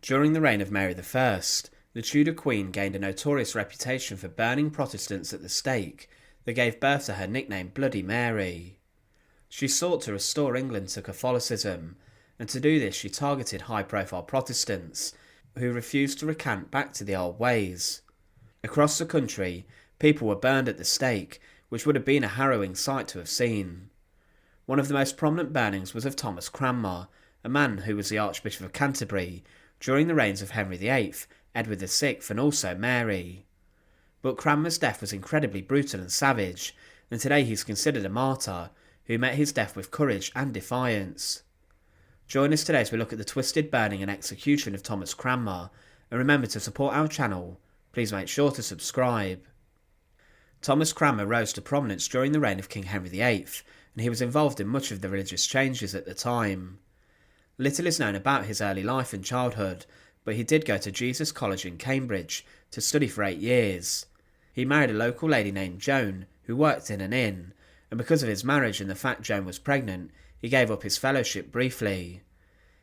During the reign of Mary I, the Tudor Queen gained a notorious reputation for burning Protestants at the stake that gave birth to her nickname Bloody Mary. She sought to restore England to Catholicism, and to do this she targeted high-profile Protestants who refused to recant back to the old ways. Across the country, people were burned at the stake, which would have been a harrowing sight to have seen. One of the most prominent burnings was of Thomas Cranmer, a man who was the Archbishop of Canterbury during the reigns of Henry VIII, Edward VI, and also Mary. But Cranmer's death was incredibly brutal and savage, and today he's considered a martyr who met his death with courage and defiance. Join us today as we look at the twisted burning and execution of Thomas Cranmer, and remember to support our channel. Please make sure to subscribe. Thomas Cranmer rose to prominence during the reign of King Henry VIII, and he was involved in much of the religious changes at the time. Little is known about his early life and childhood, but he did go to Jesus College in Cambridge to study for 8 years. He married a local lady named Joan, who worked in an inn, and because of his marriage and the fact Joan was pregnant, he gave up his fellowship briefly.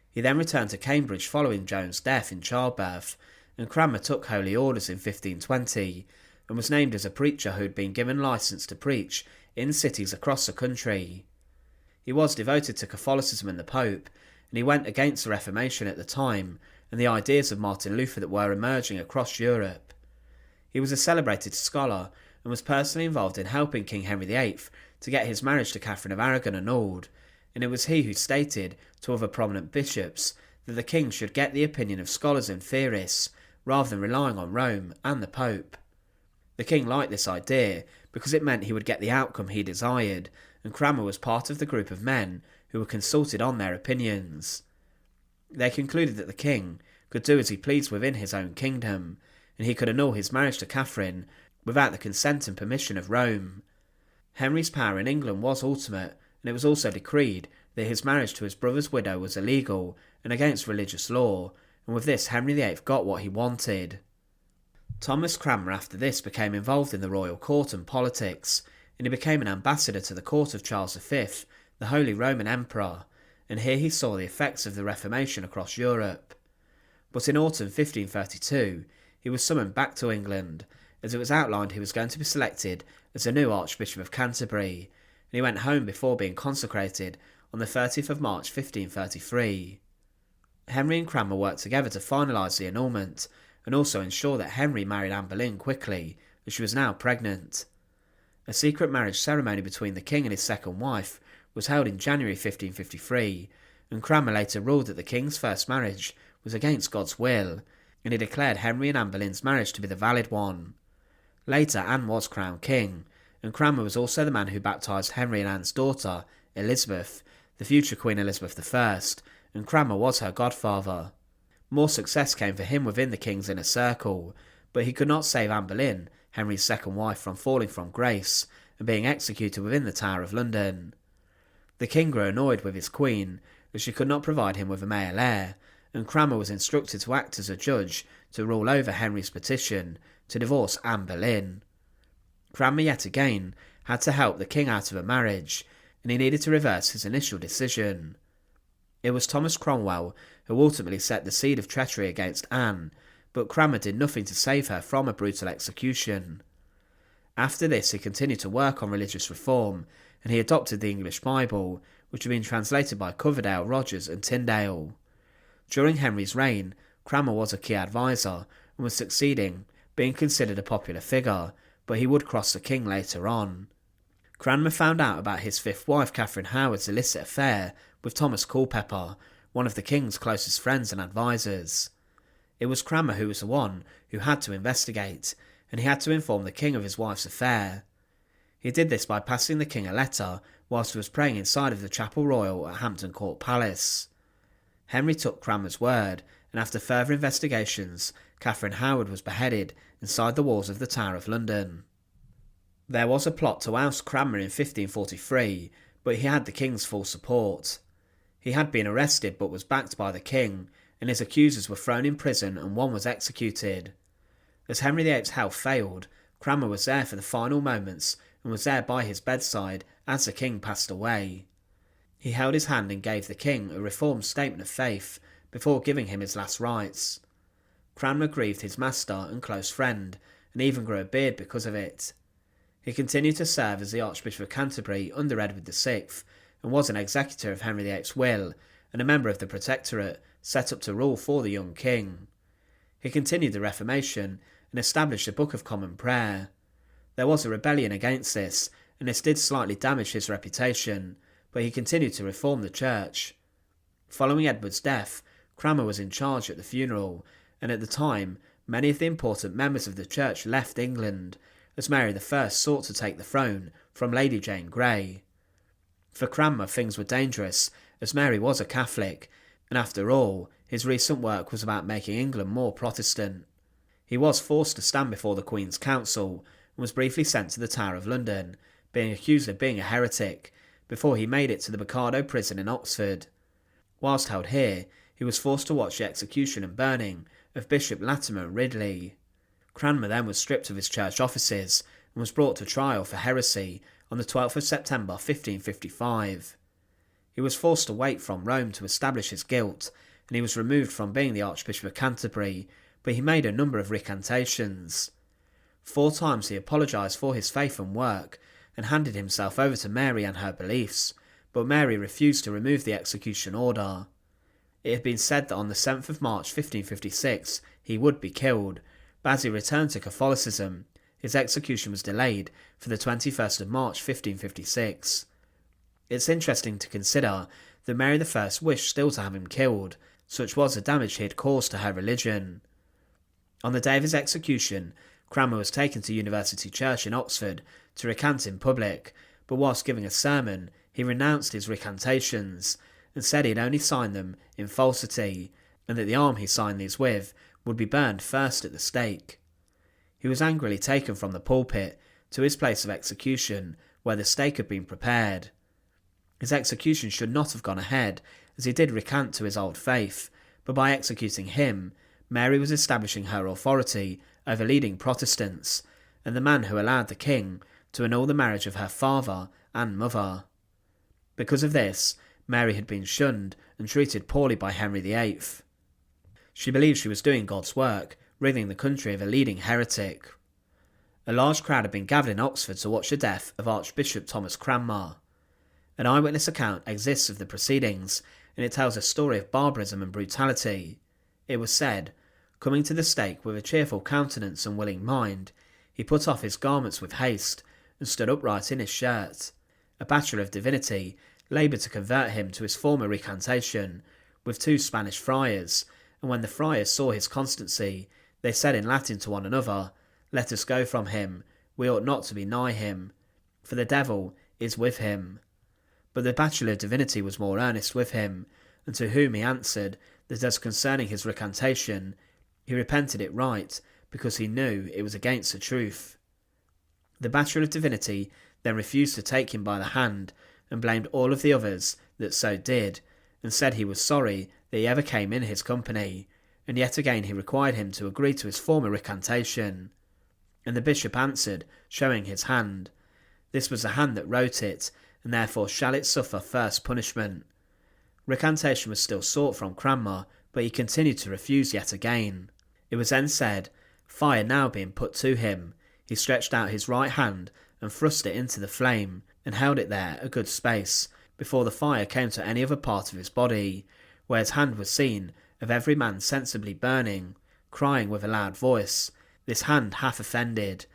He then returned to Cambridge following Joan's death in childbirth, and Cranmer took holy orders in 1520, and was named as a preacher who had been given licence to preach in cities across the country. He was devoted to Catholicism and the Pope, and he went against the Reformation at the time and the ideas of Martin Luther that were emerging across Europe. He was a celebrated scholar and was personally involved in helping King Henry VIII to get his marriage to Catherine of Aragon annulled, and it was he who stated to other prominent bishops that the king should get the opinion of scholars and theorists rather than relying on Rome and the Pope. The king liked this idea because it meant he would get the outcome he desired, and Cranmer was part of the group of men who were consulted on their opinions. They concluded that the king could do as he pleased within his own kingdom, and he could annul his marriage to Catherine without the consent and permission of Rome. Henry's power in England was ultimate, and it was also decreed that his marriage to his brother's widow was illegal and against religious law, and with this Henry VIII got what he wanted. Thomas Cranmer after this became involved in the royal court and politics, and he became an ambassador to the court of Charles V, the Holy Roman Emperor, and here he saw the effects of the Reformation across Europe. But in autumn 1532, he was summoned back to England, as it was outlined he was going to be selected as the new Archbishop of Canterbury, and he went home before being consecrated on the 30th of March 1533. Henry and Cranmer worked together to finalise the annulment, and also ensure that Henry married Anne Boleyn quickly, as she was now pregnant. A secret marriage ceremony between the king and his second wife was held in January 1553, and Cranmer later ruled that the king's first marriage was against God's will, and he declared Henry and Anne Boleyn's marriage to be the valid one. Later Anne was crowned king, and Cranmer was also the man who baptised Henry and Anne's daughter, Elizabeth, the future Queen Elizabeth I, and Cranmer was her godfather. More success came for him within the king's inner circle, but he could not save Anne Boleyn, Henry's second wife, from falling from grace and being executed within the Tower of London. The king grew annoyed with his queen, as she could not provide him with a male heir, and Cranmer was instructed to act as a judge to rule over Henry's petition to divorce Anne Boleyn. Cranmer yet again had to help the king out of a marriage, and he needed to reverse his initial decision. It was Thomas Cromwell who ultimately set the seed of treachery against Anne, but Cranmer did nothing to save her from a brutal execution. After this he continued to work on religious reform, and he adopted the English Bible, which had been translated by Coverdale, Rogers and Tyndale. During Henry's reign, Cranmer was a key advisor and was succeeding, being considered a popular figure, but he would cross the king later on. Cranmer found out about his fifth wife Catherine Howard's illicit affair with Thomas Culpeper, one of the king's closest friends and advisors. It was Cranmer who was the one who had to investigate, and he had to inform the king of his wife's affair. He did this by passing the king a letter whilst he was praying inside of the Chapel Royal at Hampton Court Palace. Henry took Cranmer's word, and after further investigations, Catherine Howard was beheaded inside the walls of the Tower of London. There was a plot to oust Cranmer in 1543, but he had the king's full support. He had been arrested but was backed by the king, and his accusers were thrown in prison and one was executed. As Henry VIII's health failed, Cranmer was there for the final moments and was there by his bedside as the king passed away. He held his hand and gave the king a reformed statement of faith, before giving him his last rites. Cranmer grieved his master and close friend, and even grew a beard because of it. He continued to serve as the Archbishop of Canterbury under Edward VI, and was an executor of Henry VIII's will, and a member of the Protectorate set up to rule for the young king. He continued the Reformation and established the Book of Common Prayer. There was a rebellion against this, and this did slightly damage his reputation, but he continued to reform the church. Following Edward's death, Cranmer was in charge at the funeral, and at the time, many of the important members of the church left England, as Mary I sought to take the throne from Lady Jane Grey. For Cranmer, things were dangerous, as Mary was a Catholic, and after all, his recent work was about making England more Protestant. He was forced to stand before the Queen's Council, and was briefly sent to the Tower of London, being accused of being a heretic, before he made it to the Mikado prison in Oxford. Whilst held here, he was forced to watch the execution and burning of Bishop Latimer Ridley. Cranmer then was stripped of his church offices and was brought to trial for heresy on the 12th of September 1555. He was forced to wait from Rome to establish his guilt, and he was removed from being the Archbishop of Canterbury, but he made a number of recantations. 4 times he apologised for his faith and work, and handed himself over to Mary and her beliefs, but Mary refused to remove the execution order. It had been said that on the 7th of March 1556 he would be killed, but as he returned to Catholicism, his execution was delayed for the 21st of March 1556. It's interesting to consider that Mary I wished still to have him killed, such was the damage he had caused to her religion. On the day of his execution, Cranmer was taken to University Church in Oxford to recant in public, but whilst giving a sermon, he renounced his recantations, and said he had only signed them in falsity, and that the arm he signed these with would be burned first at the stake. He was angrily taken from the pulpit to his place of execution, where the stake had been prepared. His execution should not have gone ahead, as he did recant to his old faith, but by executing him, Mary was establishing her authority over leading Protestants, and the man who allowed the king to annul the marriage of her father and mother. Because of this, Mary had been shunned and treated poorly by Henry VIII. She believed she was doing God's work, ridding the country of a leading heretic. A large crowd had been gathered in Oxford to watch the death of Archbishop Thomas Cranmer. An eyewitness account exists of the proceedings, and it tells a story of barbarism and brutality. It was said, coming to the stake with a cheerful countenance and willing mind, he put off his garments with haste, and stood upright in his shirt. A Bachelor of Divinity laboured to convert him to his former recantation, with 2 Spanish friars, and when the friars saw his constancy, they said in Latin to one another, "Let us go from him, we ought not to be nigh him, for the devil is with him." But the Bachelor of Divinity was more earnest with him, and to whom he answered that as concerning his recantation, he repented it right, because he knew it was against the truth. The Bachelor of Divinity then refused to take him by the hand, and blamed all of the others that so did, and said he was sorry that he ever came in his company, and yet again he required him to agree to his former recantation. And the bishop answered, showing his hand, "This was the hand that wrote it, and therefore shall it suffer first punishment." Recantation was still sought from Cranmer, but he continued to refuse yet again. It was then said, fire now being put to him, he stretched out his right hand and thrust it into the flame, and held it there a good space, before the fire came to any other part of his body, where his hand was seen of every man sensibly burning, crying with a loud voice, "This hand hath offended."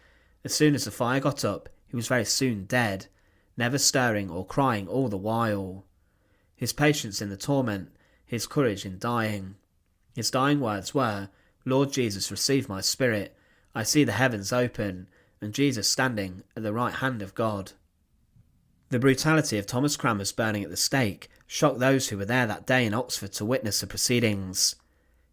As soon as the fire got up, he was very soon dead, never stirring or crying all the while. His patience in the torment, his courage in dying. His dying words were, "Lord Jesus, receive my spirit. I see the heavens open, and Jesus standing at the right hand of God." The brutality of Thomas Cranmer's burning at the stake shocked those who were there that day in Oxford to witness the proceedings.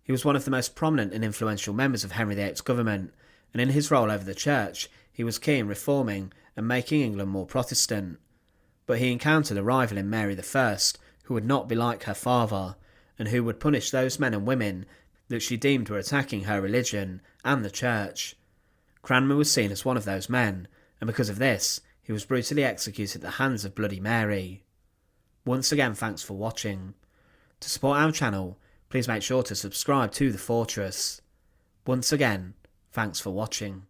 He was one of the most prominent and influential members of Henry VIII's government, and in his role over the church, he was key in reforming and making England more Protestant. But he encountered a rival in Mary I, who would not be like her father, and who would punish those men and women that she deemed were attacking her religion and the church. Cranmer was seen as one of those men, and because of this, he was brutally executed at the hands of Bloody Mary. Once again, thanks for watching. To support our channel, Please make sure to subscribe to The Fortress. Once again, thanks for watching.